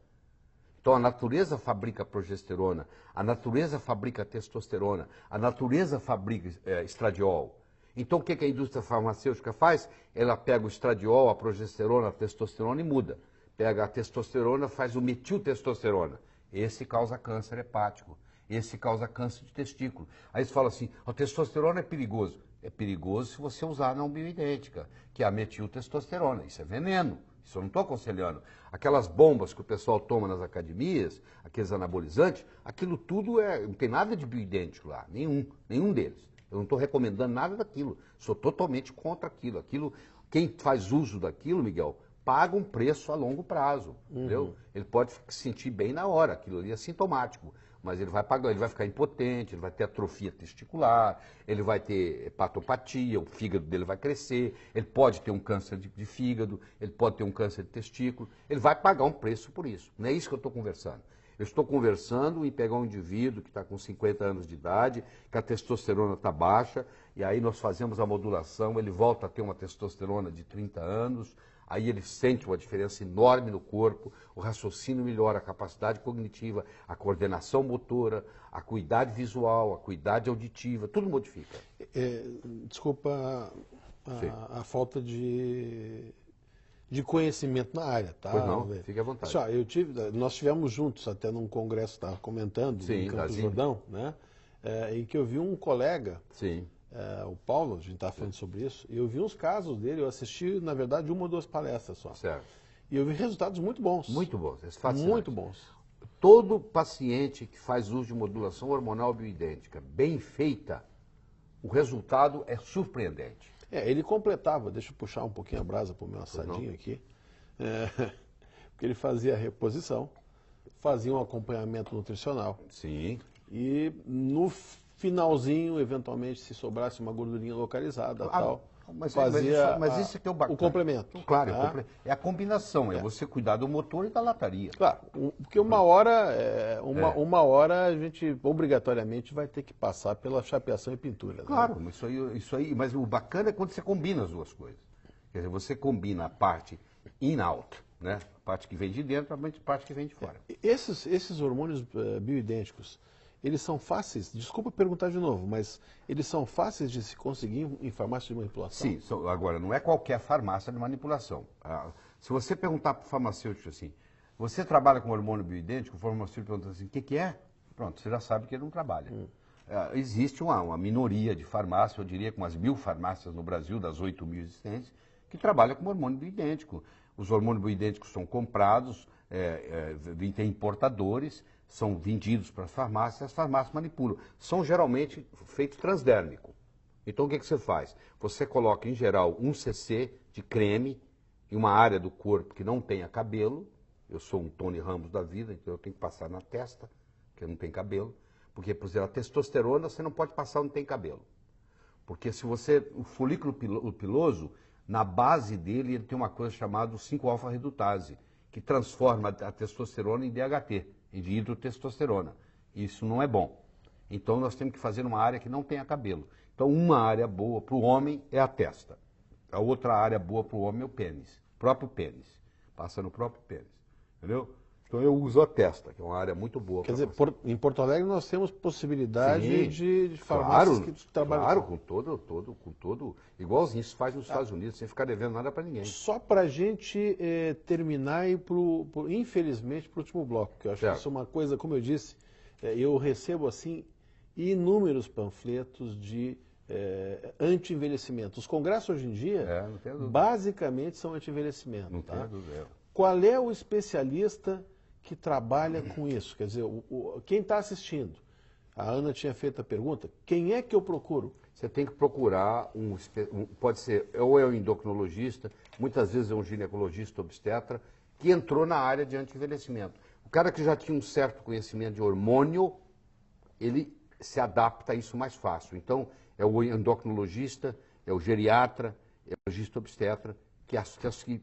então a natureza fabrica progesterona, a natureza fabrica testosterona, a natureza fabrica estradiol. Então o que a indústria farmacêutica faz? Ela pega o estradiol, a progesterona, a testosterona e muda. Pega a testosterona, faz o metiltestosterona. Esse causa câncer hepático, esse causa câncer de testículo. Aí você fala assim, a testosterona é perigoso. É perigoso se você usar a não bioidêntica, que é a metiltestosterona. Isso é veneno. Isso eu não estou aconselhando. Aquelas bombas que o pessoal toma nas academias, aqueles anabolizantes, aquilo tudo não tem nada de bioidêntico lá, nenhum deles. Eu não estou recomendando nada daquilo. Sou totalmente contra aquilo. Quem faz uso daquilo, Miguel, paga um preço a longo prazo. Entendeu? Ele pode se sentir bem na hora, aquilo ali é sintomático. Mas ele vai pagar, ele vai ficar impotente, ele vai ter atrofia testicular, ele vai ter hepatopatia, o fígado dele vai crescer, ele pode ter um câncer de fígado, ele pode ter um câncer de testículo, ele vai pagar um preço por isso. Não é isso que eu estou conversando. Eu estou conversando em pegar um indivíduo que está com 50 anos de idade, que a testosterona está baixa, e aí nós fazemos a modulação, ele volta a ter uma testosterona de 30 anos, aí ele sente uma diferença enorme no corpo, o raciocínio melhora, a capacidade cognitiva, a coordenação motora, a acuidade visual, a acuidade auditiva, tudo modifica. Desculpa a falta de conhecimento na área, tá? Pois não, fique à vontade. Só, nós estivemos juntos até num congresso, estava comentando, Sim, em Campos do Jordão, né? Em que eu vi um colega Sim. o Paulo, a gente está falando sobre isso, e eu vi uns casos dele, eu assisti, na verdade, 1 ou 2 palestras só. Certo. E eu vi resultados muito bons. Muito bons. Muito bons. Todo paciente que faz uso de modulação hormonal bioidêntica bem feita, o resultado é surpreendente. Ele completava, deixa eu puxar um pouquinho a brasa para o meu assadinho aqui, porque ele fazia a reposição, fazia um acompanhamento nutricional. Sim. E no finalzinho, eventualmente, se sobrasse uma gordurinha localizada, tal, fazia mas isso é que é o bacana. O complemento. Claro, é a combinação, é você cuidar do motor e da lataria. Claro, porque uma hora a gente obrigatoriamente vai ter que passar pela chapeação e pintura. Claro, né? isso aí, mas o bacana é quando você combina as duas coisas. Quer dizer, você combina a parte in-out, né? A parte que vem de dentro, a parte que vem de fora. Esses hormônios bioidênticos, eles são fáceis, desculpa perguntar de novo, mas eles são fáceis de se conseguir em farmácia de manipulação? Sim, agora, não é qualquer farmácia de manipulação. Se você perguntar para o farmacêutico assim, você trabalha com hormônio bioidêntico, o farmacêutico pergunta assim, o que é? Pronto, você já sabe que ele não trabalha. Existe uma minoria de farmácias, eu diria que umas 1.000 farmácias no Brasil, das 8.000 existentes, que trabalham com hormônio bioidêntico. Os hormônios bioidênticos são comprados, tem importadores, são vendidos para as farmácias manipulam. São geralmente feitos transdérmico. Então o que você faz? Você coloca em geral 1 cc de creme em uma área do corpo que não tenha cabelo. Eu sou um Tony Ramos da vida, então eu tenho que passar na testa, que não tem cabelo. Porque, por exemplo, a testosterona você não pode passar onde tem cabelo. Porque se o folículo piloso, na base dele, ele tem uma coisa chamada 5-alfa-redutase, que transforma a testosterona em DHT, em dihidrotestosterona. Isso não é bom. Então nós temos que fazer numa área que não tenha cabelo. Então uma área boa para o homem é a testa. A outra área boa para o homem é o pênis, próprio pênis. Passa no próprio pênis. Entendeu? Então eu uso a testa, que é uma área muito boa. Quer dizer, em Porto Alegre nós temos possibilidade de farmácias que trabalham. Claro, com todo, igualzinho isso faz nos Estados Unidos, sem ficar devendo nada para ninguém. Só para a gente terminar e ir, infelizmente, para o último bloco, que eu acho que isso é uma coisa, como eu disse, eu recebo assim inúmeros panfletos de anti-envelhecimento. Os congressos hoje em dia, basicamente, são anti-envelhecimento. Não tem dúvida. Qual é o especialista que trabalha com isso? Quer dizer, quem está assistindo? A Ana tinha feito a pergunta, quem é que eu procuro? Você tem que procurar pode ser, ou é um endocrinologista, muitas vezes é um ginecologista obstetra, que entrou na área de anti-envelhecimento. O cara que já tinha um certo conhecimento de hormônio, ele se adapta a isso mais fácil. Então, é o endocrinologista, é o geriatra, é o ginecologista obstetra, que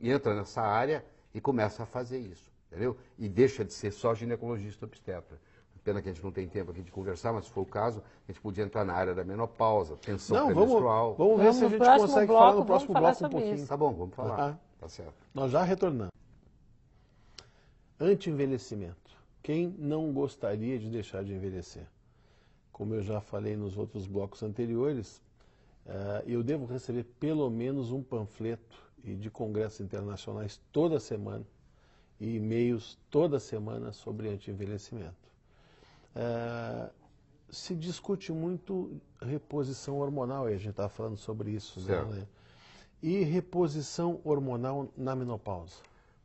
entra nessa área e começa a fazer isso. Entendeu? E deixa de ser só ginecologista obstetra. Pena que a gente não tem tempo aqui de conversar, mas se for o caso, a gente podia entrar na área da menopausa, tensão pré-menstrual. Vamos ver se a gente consegue falar no próximo bloco um pouquinho. Isso. Tá bom, vamos falar. Tá certo. Nós já retornamos. Anti-envelhecimento. Quem não gostaria de deixar de envelhecer? Como eu já falei nos outros blocos anteriores, eu devo receber pelo menos um panfleto de congressos internacionais toda semana e e-mails toda semana sobre anti-envelhecimento. Se discute muito reposição hormonal, e a gente estava falando sobre isso, né? E reposição hormonal na menopausa.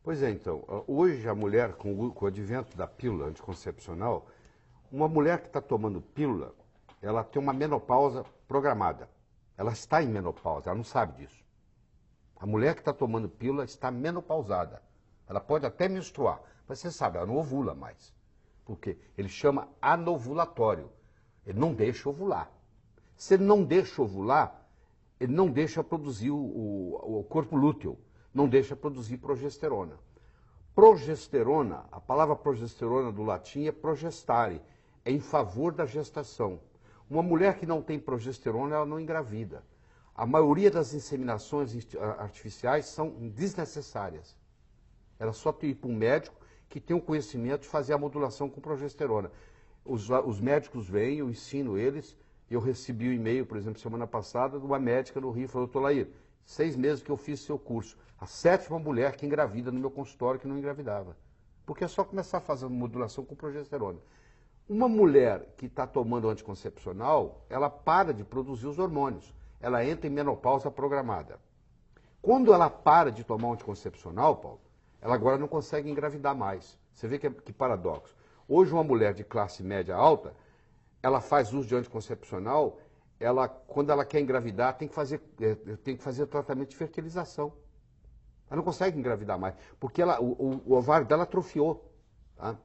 Pois é, então, hoje a mulher, com o advento da pílula anticoncepcional, uma mulher que está tomando pílula, ela tem uma menopausa programada. Ela está em menopausa, ela não sabe disso. A mulher que está tomando pílula está menopausada. Ela pode até menstruar, mas você sabe, ela não ovula mais. Porque ele chama anovulatório. Ele não deixa ovular. Se ele não deixa ovular, ele não deixa produzir o corpo lúteo, não deixa produzir progesterona. Progesterona, a palavra progesterona do latim é progestare, é em favor da gestação. Uma mulher que não tem progesterona, ela não engravida. A maioria das inseminações artificiais são desnecessárias. Ela só tem que ir para um médico que tem o conhecimento de fazer a modulação com progesterona. Os médicos vêm, eu ensino eles. Eu recebi um e-mail, por exemplo, semana passada, de uma médica no Rio, falou, doutor Lair, 6 meses que eu fiz seu curso. A 7ª mulher que engravida no meu consultório que não engravidava. Porque é só começar a fazer modulação com progesterona. Uma mulher que está tomando anticoncepcional, ela para de produzir os hormônios. Ela entra em menopausa programada. Quando ela para de tomar um anticoncepcional, Paulo, ela agora não consegue engravidar mais. Você vê que paradoxo. Hoje uma mulher de classe média alta, ela faz uso de anticoncepcional, quando ela quer engravidar, tem que fazer tratamento de fertilização. Ela não consegue engravidar mais, porque o ovário dela atrofiou. Tá?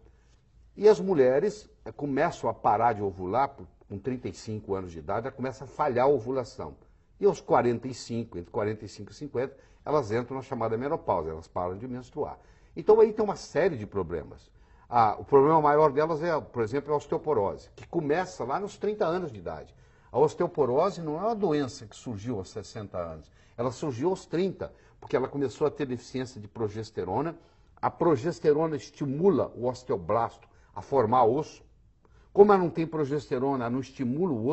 E as mulheres começam a parar de ovular com 35 anos de idade, ela começa a falhar a ovulação. E aos 45, entre 45 e 50, elas entram na chamada menopausa, elas param de menstruar. Então aí tem uma série de problemas. O problema maior delas é, por exemplo, a osteoporose, que começa lá nos 30 anos de idade. A osteoporose não é uma doença que surgiu aos 60 anos, ela surgiu aos 30, porque ela começou a ter deficiência de progesterona. A progesterona estimula o osteoblasto a formar osso. Como ela não tem progesterona, ela não estimula o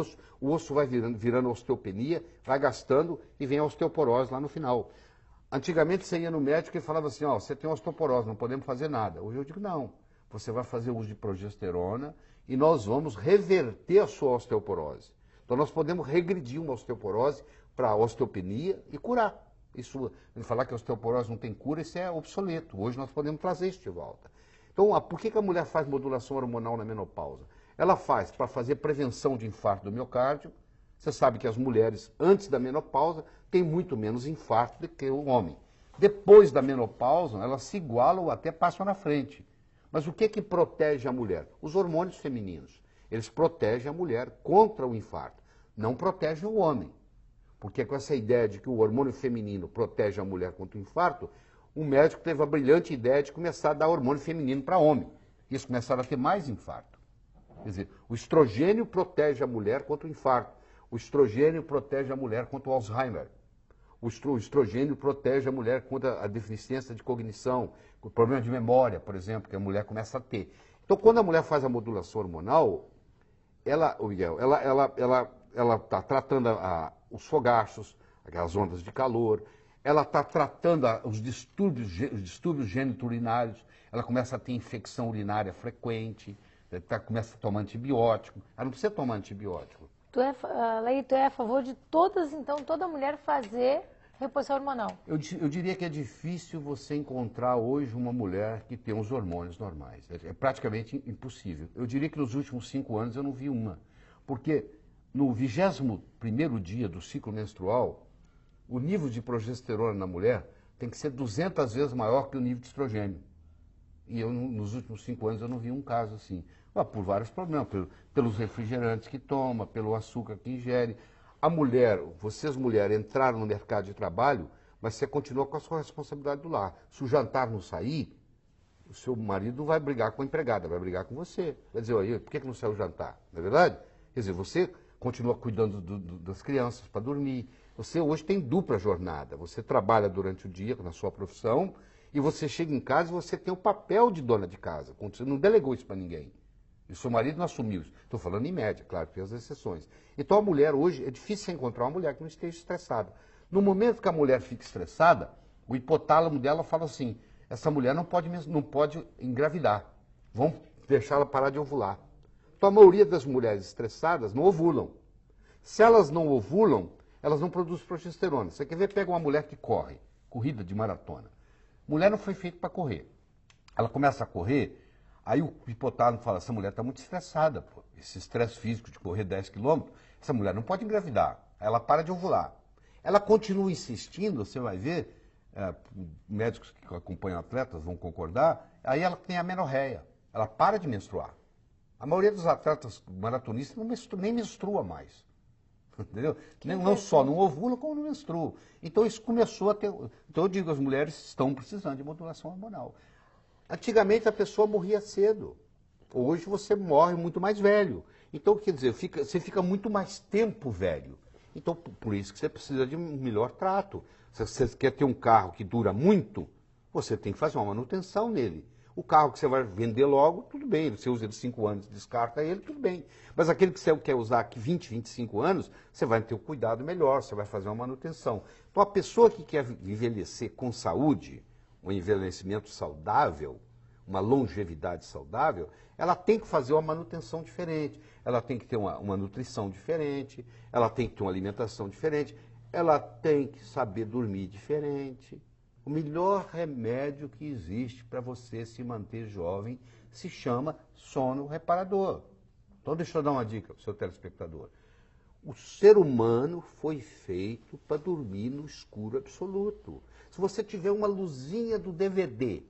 osso vai virando osteopenia, vai gastando e vem a osteoporose lá no final. Antigamente você ia no médico e falava assim, ó, você tem osteoporose, não podemos fazer nada. Hoje eu digo, não, você vai fazer uso de progesterona e nós vamos reverter a sua osteoporose. Então nós podemos regredir uma osteoporose para osteopenia e curar. Isso, falar que a osteoporose não tem cura, isso é obsoleto. Hoje nós podemos trazer isso de volta. Então, por que a mulher faz modulação hormonal na menopausa? Ela faz para fazer prevenção de infarto do miocárdio. Você sabe que as mulheres, antes da menopausa, têm muito menos infarto do que o homem. Depois da menopausa, elas se igualam ou até passam na frente. Mas o que protege a mulher? Os hormônios femininos. Eles protegem a mulher contra o infarto. Não protegem o homem. Porque com essa ideia de que o hormônio feminino protege a mulher contra o infarto, um médico teve a brilhante ideia de começar a dar hormônio feminino para homem. E eles começaram a ter mais infarto. Quer dizer, o estrogênio protege a mulher contra o infarto. O estrogênio protege a mulher contra o Alzheimer. O estrogênio protege a mulher contra a deficiência de cognição, o problema de memória, por exemplo, que a mulher começa a ter. Então, quando a mulher faz a modulação hormonal, ela está tratando os fogachos, aquelas ondas de calor, ela está tratando os distúrbios gênito-urinários, ela começa a ter infecção urinária frequente, começa a tomar antibiótico. Ela não precisa tomar antibiótico. Laí, tu é a favor de toda mulher fazer reposição hormonal? Eu diria que é difícil você encontrar hoje uma mulher que tem os hormônios normais. É praticamente impossível. Eu diria que nos últimos 5 anos eu não vi uma. Porque no 21º dia do ciclo menstrual, o nível de progesterona na mulher tem que ser 200 vezes maior que o nível de estrogênio. E eu, nos últimos 5 anos, eu não vi um caso assim. Por vários problemas, pelos refrigerantes que toma, pelo açúcar que ingere. A mulher, vocês mulheres entraram no mercado de trabalho, mas você continua com a sua responsabilidade do lar. Se o jantar não sair, o seu marido vai brigar com a empregada, vai brigar com você. Vai dizer, por que não saiu o jantar? Não é verdade? Quer dizer, você continua cuidando das crianças para dormir. Você hoje tem dupla jornada. Você trabalha durante o dia na sua profissão e você chega em casa e você tem o papel de dona de casa. Você não delegou isso para ninguém. E o seu marido não assumiu isso. Estou falando em média, claro, tem as exceções. Então a mulher hoje, é difícil encontrar uma mulher que não esteja estressada. No momento que a mulher fica estressada, o hipotálamo dela fala assim, essa mulher não pode engravidar. Vamos deixar ela parar de ovular. Então a maioria das mulheres estressadas não ovulam. Se elas não ovulam, elas não produzem progesterona. Você quer ver, pega uma mulher que corre, corrida de maratona. Mulher não foi feita para correr. Ela começa a correr, aí o hipotálamo fala, essa mulher está muito estressada, pô. Esse estresse físico de correr 10 quilômetros, essa mulher não pode engravidar. Ela para de ovular. Ela continua insistindo, você vai ver, médicos que acompanham atletas vão concordar, aí ela tem a menorreia. Ela para de menstruar. A maioria dos atletas maratonistas nem menstrua mais. Entendeu? Não só não ovula, como não menstrua. Então isso começou a ter... Então eu digo, as mulheres estão precisando de modulação hormonal. Antigamente a pessoa morria cedo. Hoje você morre muito mais velho. Então, quer dizer, você fica muito mais tempo velho. Então, por isso que você precisa de um melhor trato. Se você quer ter um carro que dura muito, você tem que fazer uma manutenção nele. O carro que você vai vender logo, tudo bem. Você usa ele 5 anos, descarta ele, tudo bem. Mas aquele que você quer usar aqui 20, 25 anos, você vai ter um cuidado melhor, você vai fazer uma manutenção. Então, a pessoa que quer envelhecer com saúde, um envelhecimento saudável, uma longevidade saudável, ela tem que fazer uma manutenção diferente, ela tem que ter uma nutrição diferente, ela tem que ter uma alimentação diferente, ela tem que saber dormir diferente. O melhor remédio que existe para você se manter jovem se chama sono reparador. Então deixa eu dar uma dica para o seu telespectador. O ser humano foi feito para dormir no escuro absoluto. Se você tiver uma luzinha do DVD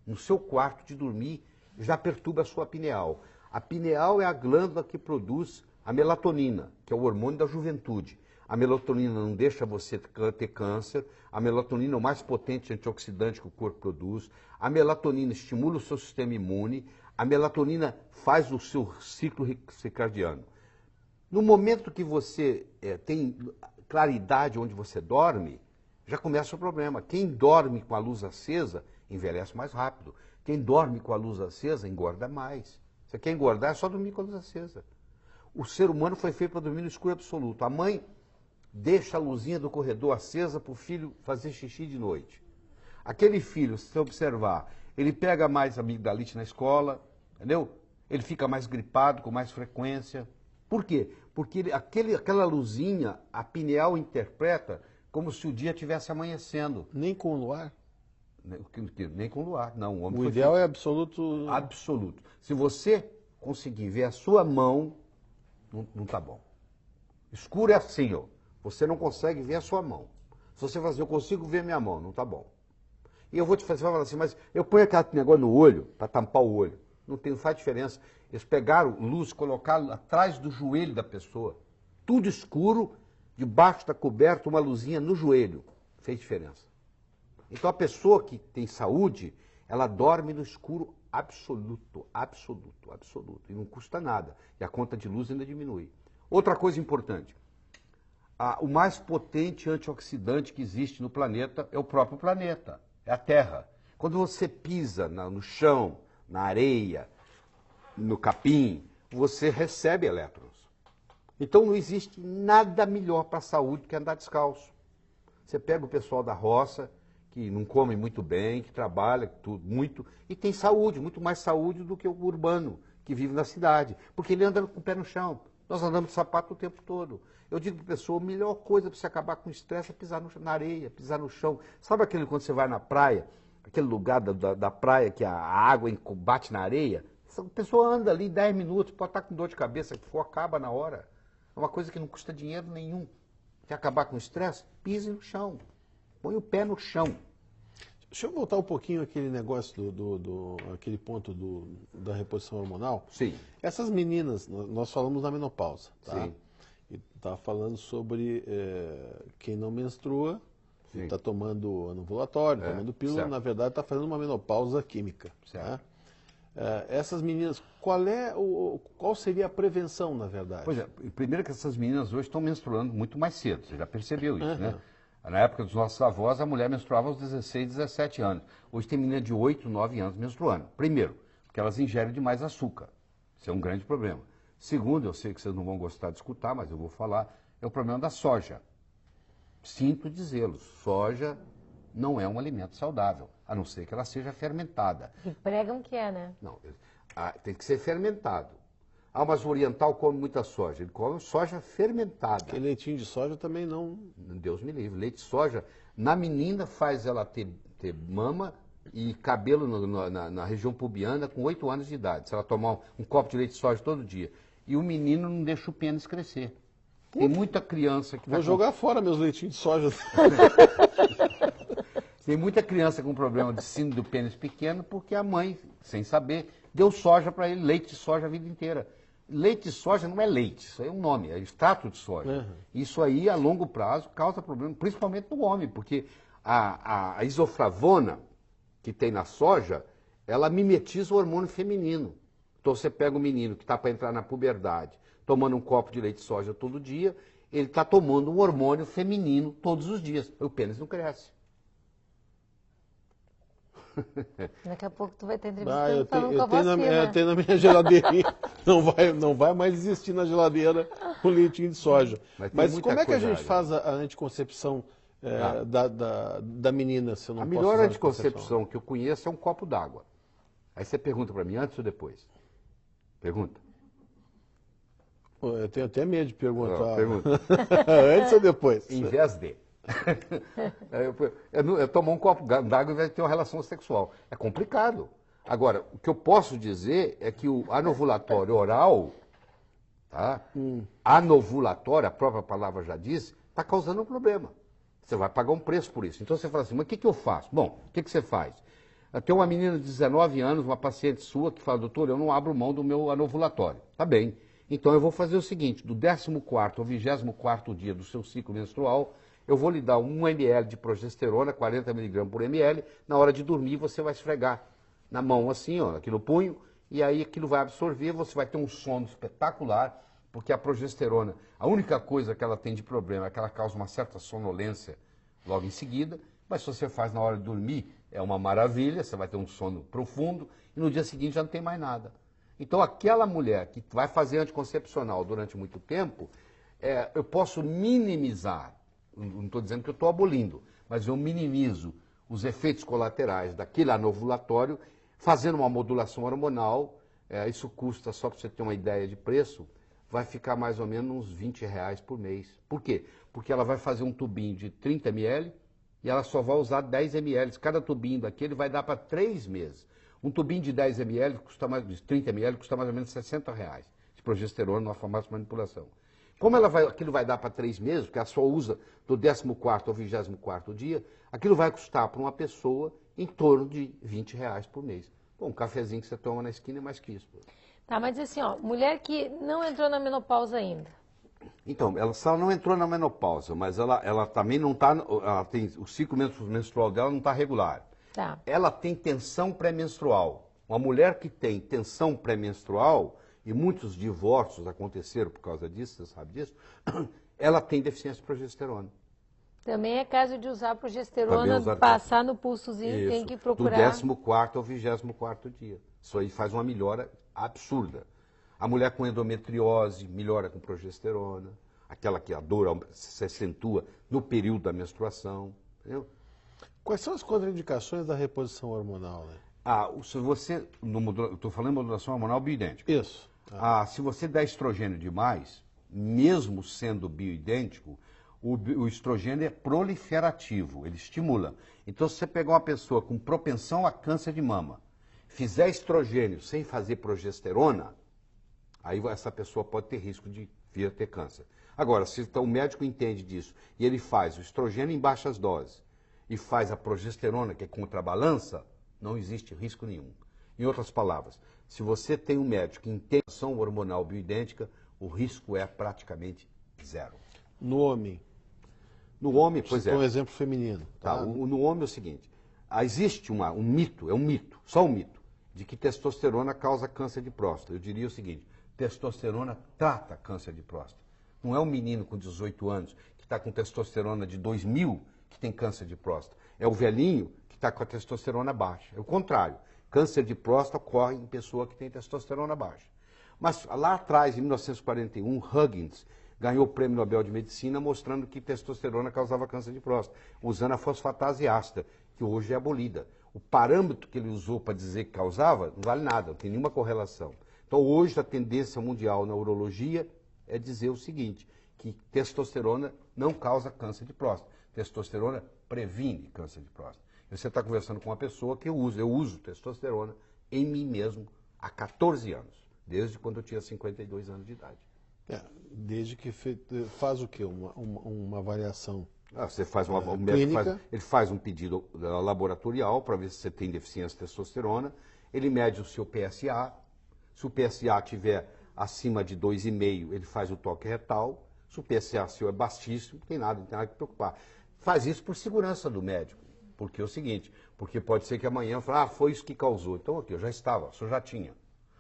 no seu quarto de dormir, já perturba a sua pineal. A pineal é a glândula que produz a melatonina, que é o hormônio da juventude. A melatonina não deixa você ter câncer, a melatonina é o mais potente antioxidante que o corpo produz, a melatonina estimula o seu sistema imune, a melatonina faz o seu ciclo circadiano. No momento que você tem claridade onde você dorme, já começa o problema. Quem dorme com a luz acesa envelhece mais rápido. Quem dorme com a luz acesa engorda mais. Você quer engordar, é só dormir com a luz acesa. O ser humano foi feito para dormir no escuro absoluto. A mãe deixa a luzinha do corredor acesa para o filho fazer xixi de noite. Aquele filho, se você observar, ele pega mais amigdalite na escola, entendeu? Ele fica mais gripado, com mais frequência. Por quê? Porque aquela luzinha, a pineal interpreta como se o dia estivesse amanhecendo. Nem com o luar? Nem com o luar, não. O ideal é absoluto... Absoluto. Se você conseguir ver a sua mão, não está bom. Escuro é assim, ó. Você não consegue ver a sua mão. Se você fazer, eu consigo ver minha mão, não está bom. E eu vou te fazer, você vai falar assim, mas eu ponho aquele negócio no olho, para tampar o olho. Não faz diferença. Eles pegaram luz, colocaram atrás do joelho da pessoa. Tudo escuro, debaixo da coberta, uma luzinha no joelho. Fez diferença. Então a pessoa que tem saúde, ela dorme no escuro absoluto, absoluto, absoluto. E não custa nada. E a conta de luz ainda diminui. Outra coisa importante. O mais potente antioxidante que existe no planeta é o próprio planeta. É a Terra. Quando você pisa no chão, na areia, no capim, você recebe elétrons. Então não existe nada melhor para a saúde que andar descalço. Você pega o pessoal da roça, que não come muito bem, que trabalha tudo, muito, e tem saúde, muito mais saúde do que o urbano, que vive na cidade, porque ele anda com o pé no chão. Nós andamos de sapato o tempo todo. Eu digo para a pessoa, a melhor coisa para você acabar com o estresse é pisar na areia, pisar no chão. Sabe aquele quando você vai na praia, aquele lugar da praia que a água bate na areia? A pessoa anda ali 10 minutos, pode estar com dor de cabeça, que for, acaba na hora. É uma coisa que não custa dinheiro nenhum. Quer acabar com o estresse? Pise no chão. Põe o pé no chão. Deixa eu voltar um pouquinho àquele negócio aquele ponto da reposição hormonal. Sim. Essas meninas, nós falamos na menopausa, tá? Sim. E tá falando sobre quem não menstrua, está tomando anovulatório, tomando pílula, certo. Na verdade está fazendo uma menopausa química. Certo. Tá? Essas meninas, qual seria a prevenção, na verdade? Pois é, primeiro que essas meninas hoje estão menstruando muito mais cedo, você já percebeu isso, né? Na época dos nossos avós, a mulher menstruava aos 16, 17 anos. Hoje tem menina de 8, 9 anos menstruando. Primeiro, porque elas ingerem demais açúcar. Isso é um grande problema. Segundo, eu sei que vocês não vão gostar de escutar, mas eu vou falar, é o problema da soja. Sinto dizê-lo, soja não é um alimento saudável, a não ser que ela seja fermentada. E pregam que é, né? Não, tem que ser fermentado. Mas o oriental come muita soja. Ele come soja fermentada. Porque leitinho de soja também não... Deus me livre. Leite de soja, na menina, faz ela ter mama e cabelo na região pubiana com 8 anos de idade. Se ela tomar um copo de leite de soja todo dia. E o menino não deixa o pênis crescer. Tem muita criança que... Vou jogar fora meus leitinhos de soja. Tem muita criança com problema de síndrome do pênis pequeno porque a mãe, sem saber, deu soja para ele, leite de soja a vida inteira. Leite de soja não é leite, isso aí é um nome, é extrato de soja. Isso aí, a longo prazo, causa problema, principalmente no homem, porque a isoflavona que tem na soja, ela mimetiza o hormônio feminino. Então você pega o menino que está para entrar na puberdade, tomando um copo de leite de soja todo dia, ele está tomando um hormônio feminino todos os dias. O pênis não cresce. Daqui a pouco tu vai estar entrevistando falando com a tenho vacina. eu tenho na minha geladeirinha. Não vai mais existir na geladeira o leitinho de soja. Mas como é que a gente faz a anticoncepção da menina, se eu não A posso melhor usar anticoncepção que eu conheço é um copo d'água. Aí você pergunta para mim, antes ou depois? Pergunta. Eu tenho até medo de perguntar. Pergunta. Antes ou depois? Em vez de. Eu tomo um copo d'água em vez de ter uma relação sexual. É complicado. Agora, o que eu posso dizer é que o anovulatório oral, tá? Anovulatório, a própria palavra já diz, está causando um problema. Você vai pagar um preço por isso. Então você fala assim, mas o que eu faço? Bom, o que você faz? Tem uma menina de 19 anos, uma paciente sua, que fala, doutor, eu não abro mão do meu anovulatório. Tá bem. Então eu vou fazer o seguinte, do 14º ao 24º dia do seu ciclo menstrual, eu vou lhe dar 1 ml de progesterona, 40 mg por ml, na hora de dormir você vai esfregar na mão assim, ó, aqui no punho, e aí aquilo vai absorver, você vai ter um sono espetacular, porque a progesterona, a única coisa que ela tem de problema é que ela causa uma certa sonolência logo em seguida, mas se você faz na hora de dormir, é uma maravilha, você vai ter um sono profundo, e no dia seguinte já não tem mais nada. Então aquela mulher que vai fazer anticoncepcional durante muito tempo, eu posso minimizar, não estou dizendo que eu estou abolindo, mas eu minimizo os efeitos colaterais daquele anovulatório, fazendo uma modulação hormonal, isso custa, só para você ter uma ideia de preço, vai ficar mais ou menos uns R$20 por mês. Por quê? Porque ela vai fazer um tubinho de 30 ml e ela só vai usar 10 ml. Cada tubinho daquele vai dar para 3 meses. Um tubinho de 10 ml, de 30 ml, custa mais ou menos R$60 de progesterona numa farmácia de manipulação. Como aquilo vai dar para 3 meses, porque ela só usa do 14º ao 24º dia, aquilo vai custar para uma pessoa em torno de R$20 por mês. Bom, um cafezinho que você toma na esquina é mais que isso. Tá, mas assim, ó, mulher que não entrou na menopausa ainda. Então, ela só não entrou na menopausa, mas ela também não está, o ciclo menstrual dela não está regular. Tá. Ela tem tensão pré-menstrual. Uma mulher que tem tensão pré-menstrual, e muitos divórcios aconteceram por causa disso, você sabe disso, ela tem deficiência de progesterona. Também é caso de usar progesterona, passar no pulsozinho, isso, tem que procurar. Do 14º ao 24º dia. Isso aí faz uma melhora absurda. A mulher com endometriose melhora com progesterona, aquela que a dor se acentua no período da menstruação, entendeu? Quais são as contraindicações da reposição hormonal, né? Se você, estou falando de modulação hormonal bioidêntica. Isso. Se você dá estrogênio demais, mesmo sendo bioidêntico, o estrogênio é proliferativo, ele estimula. Então, se você pegar uma pessoa com propensão a câncer de mama, fizer estrogênio sem fazer progesterona, aí essa pessoa pode ter risco de vir a ter câncer. Agora, se então, o médico entende disso e ele faz o estrogênio em baixas doses e faz a progesterona, que é contrabalança, não existe risco nenhum. Em outras palavras, se você tem um médico que entende a ação hormonal bioidêntica, o risco é praticamente zero. No homem? No homem, pois é. Um exemplo feminino. Tá? No homem é o seguinte, existe um mito, só um mito, de que testosterona causa câncer de próstata. Eu diria o seguinte, testosterona trata câncer de próstata. Não é um menino com 18 anos que está com testosterona de 2000 que tem câncer de próstata. É o velhinho que está com a testosterona baixa. É o contrário. Câncer de próstata ocorre em pessoa que tem testosterona baixa. Mas lá atrás, em 1941, Huggins ganhou o Prêmio Nobel de Medicina mostrando que testosterona causava câncer de próstata, usando a fosfatase ácida, que hoje é abolida. O parâmetro que ele usou para dizer que causava não vale nada, não tem nenhuma correlação. Então hoje a tendência mundial na urologia é dizer o seguinte, que testosterona não causa câncer de próstata. Testosterona previne câncer de próstata. E você está conversando com uma pessoa que eu uso testosterona em mim mesmo há 14 anos, desde quando eu tinha 52 anos de idade. Desde que faz o quê? Uma avaliação você faz clínica. Ele faz um pedido laboratorial para ver se você tem deficiência de testosterona, ele mede o seu PSA, se o PSA estiver acima de 2,5, ele faz o toque retal, se o PSA seu é baixíssimo, não tem nada que preocupar. Faz isso por segurança do médico, porque é o seguinte, porque pode ser que amanhã fale, foi isso que causou. Então aqui, eu já estava, o senhor já tinha.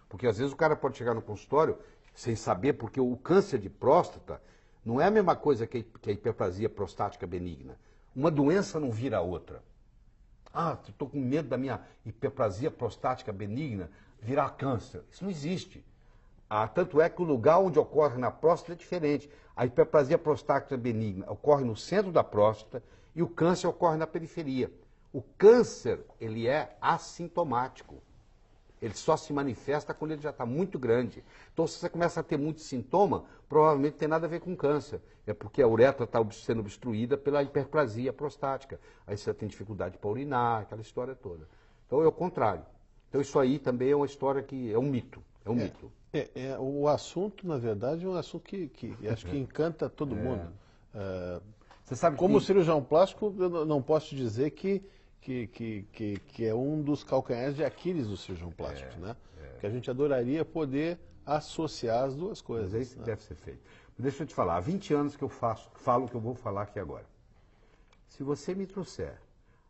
Porque às vezes o cara pode chegar no consultório sem saber, porque o câncer de próstata não é a mesma coisa que a hiperplasia prostática benigna. Uma doença não vira outra. Estou com medo da minha hiperplasia prostática benigna virar câncer. Isso não existe. Tanto é que o lugar onde ocorre na próstata é diferente. A hiperplasia prostática benigna ocorre no centro da próstata e o câncer ocorre na periferia. O câncer, ele é assintomático. Ele só se manifesta quando ele já está muito grande. Então, se você começa a ter muito sintoma, provavelmente tem nada a ver com câncer. É porque a uretra está sendo obstruída pela hiperplasia prostática. Aí você tem dificuldade para urinar, aquela história toda. Então, é o contrário. Então, isso aí também é uma história que é um mito. É um mito. O assunto, na verdade, é um assunto que acho que encanta todo mundo. Você sabe como que... cirurgião plástico, eu não posso te dizer que é um dos calcanhares de Aquiles do cirurgião plástico, né? Que a gente adoraria poder associar as duas coisas. Mas é isso que deve ser feito. Deixa eu te falar, há 20 anos que eu falo o que eu vou falar aqui agora. Se você me trouxer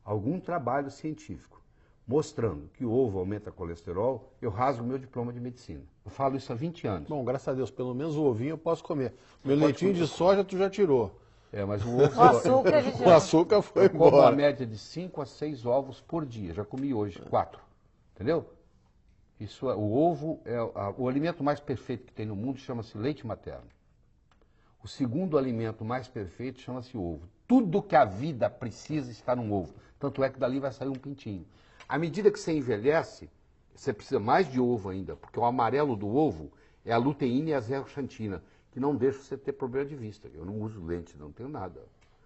algum trabalho científico mostrando que o ovo aumenta colesterol, eu rasgo meu diploma de medicina. Eu falo isso há 20 anos. Bom, graças a Deus, pelo menos o ovinho eu posso comer. Meu leitinho de soja tu já tirou. Mas o ovo... O açúcar foi embora. Eu como uma média de 5 a 6 ovos por dia. Já comi hoje 4. Entendeu? O ovo é o alimento mais perfeito que tem no mundo, chama-se leite materno. O segundo alimento mais perfeito chama-se ovo. Tudo que a vida precisa está num ovo. Tanto é que dali vai sair um pintinho. À medida que você envelhece, você precisa mais de ovo ainda, porque o amarelo do ovo é a luteína e a zeaxantina, que não deixa você ter problema de vista. Eu não uso lente, não tenho nada.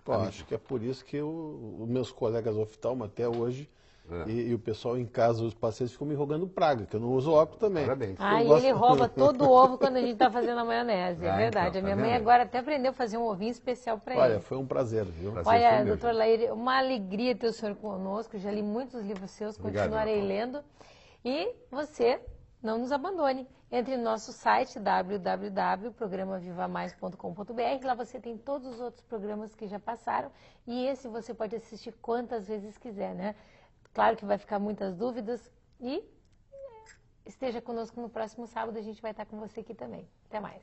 Acho que é por isso que os meus colegas oftalmo até hoje, e o pessoal em casa, os pacientes ficam me rogando praga, que eu não uso óculos também. Parabéns. Ele rouba todo o ovo quando a gente está fazendo a maionese, é verdade. Então, a minha mãe agora até aprendeu a fazer um ovinho especial para ele. Olha, foi um prazer, viu? Olha, doutor Laíre, uma alegria ter o senhor conosco. Já li muitos livros seus, continuarei lendo. E você não nos abandone. Entre no nosso site www.programavivamais.com.br. Lá você tem todos os outros programas que já passaram. E esse você pode assistir quantas vezes quiser, né? Claro que vai ficar muitas dúvidas. E esteja conosco no próximo sábado. A gente vai estar com você aqui também. Até mais.